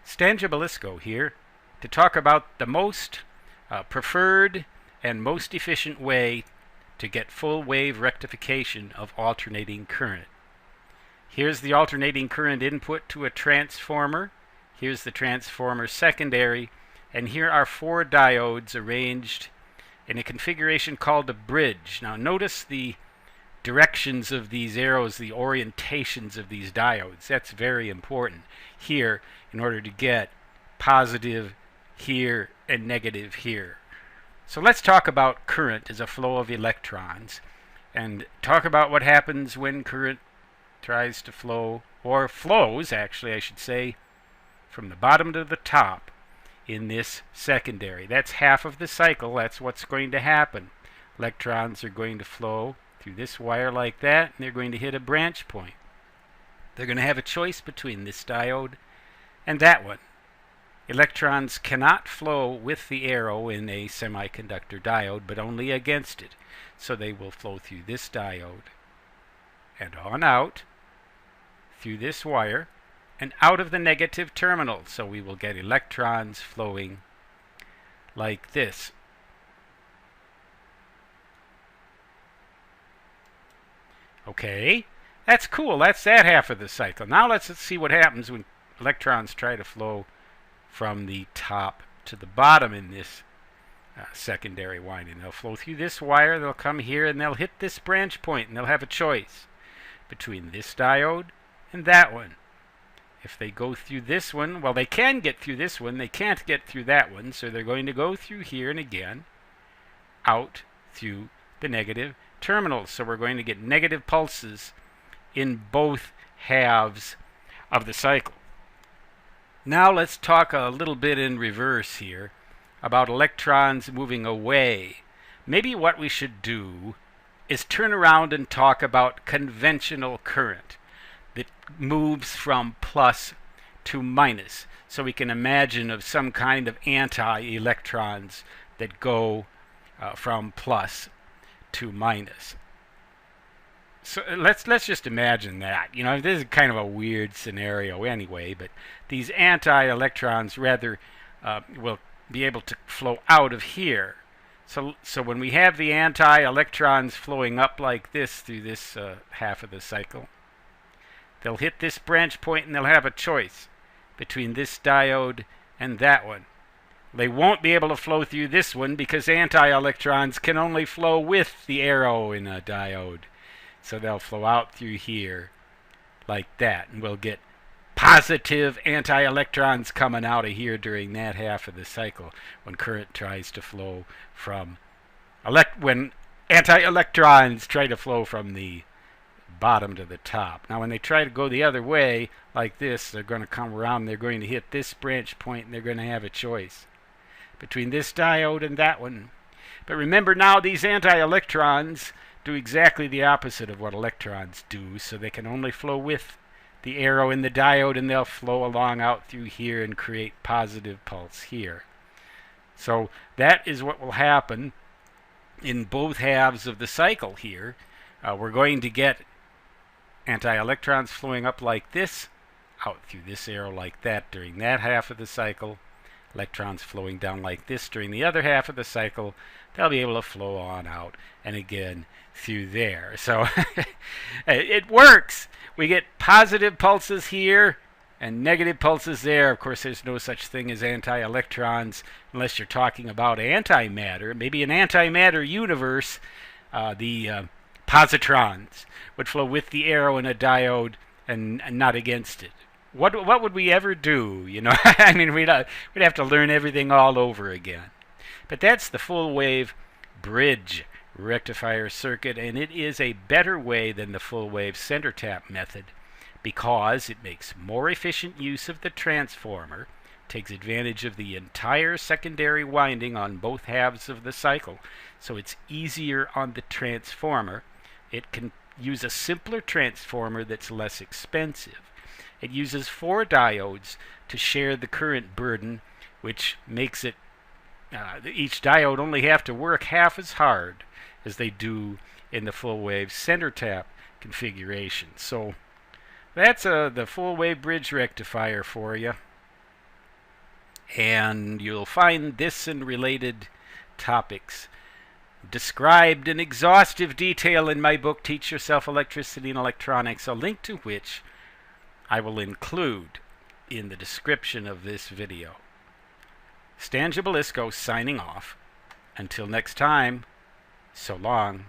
Stan Gibilisco here to talk about the most preferred and most efficient way to get full wave rectification of alternating current. Here's the alternating current input to a transformer. Here's the transformer secondary, and here are 4 diodes arranged in a configuration called a bridge. Now notice the directions of these arrows, the orientations of these diodes. That's very important here in order to get positive here and negative here. So let's talk about current as a flow of electrons and talk about what happens when current tries to flow, or flows actually I should say, from the bottom to the top in this secondary. That's half of the cycle. That's what's going to happen. Electrons are going to flow through this wire like that, and they're going to hit a branch point. They're going to have a choice between this diode and that one. Electrons cannot flow with the arrow in a semiconductor diode, but only against it. So they will flow through this diode and on out through this wire and out of the negative terminal. So we will get electrons flowing like this. Okay, that's cool. That's that half of the cycle. Now let's see what happens when electrons try to flow from the top to the bottom in this secondary winding. They'll flow through this wire, they'll come here, and they'll hit this branch point, and they'll have a choice between this diode and that one. If they go through this one, well, they can get through this one, they can't get through that one, so they're going to go through here and again out through the negative terminals. So we're going to get negative pulses in both halves of the cycle. Now let's talk a little bit in reverse here about electrons moving away. Maybe what we should do is turn around and talk about conventional current that moves from plus to minus. So we can imagine of some kind of anti-electrons that go from plus to minus. So let's just imagine that. You know, this is kind of a weird scenario anyway, but these anti-electrons rather will be able to flow out of here. So when we have the anti-electrons flowing up like this through this half of the cycle, they'll hit this branch point and they'll have a choice between this diode and that one. They won't be able to flow through this one because anti-electrons can only flow with the arrow in a diode. So they'll flow out through here like that, and we'll get positive anti-electrons coming out of here during that half of the cycle when current tries to flow from when anti-electrons try to flow from the bottom to the top. Now when they try to go the other way like this, they're going to come around, they're going to hit this branch point, and they're going to have a choice between this diode and that one. But remember, now these anti-electrons do exactly the opposite of what electrons do, so they can only flow with the arrow in the diode, and they'll flow along out through here and create positive pulse here. So that is what will happen in both halves of the cycle here. We're going to get anti-electrons flowing up like this, out through this arrow like that during that half of the cycle. Electrons flowing down like this during the other half of the cycle. They'll be able to flow on out and again through there. So it works. We get positive pulses here and negative pulses there. Of course, there's no such thing as anti-electrons unless you're talking about antimatter. Maybe an antimatter universe, the positrons would flow with the arrow in a diode and not against it. What would we ever do? You know, I mean, we'd have to learn everything all over again. But that's the full wave bridge rectifier circuit, and it is a better way than the full wave center tap method because it makes more efficient use of the transformer, takes advantage of the entire secondary winding on both halves of the cycle, so it's easier on the transformer. It can use a simpler transformer that's less expensive. It uses 4 diodes to share the current burden, which makes it each diode only have to work half as hard as they do in the full wave center tap configuration. So that's the full wave bridge rectifier for you. And you'll find this and related topics described in exhaustive detail in my book, Teach Yourself Electricity and Electronics, a link to which I will include in the description of this video. Stan Gibilisco signing off. Until next time, so long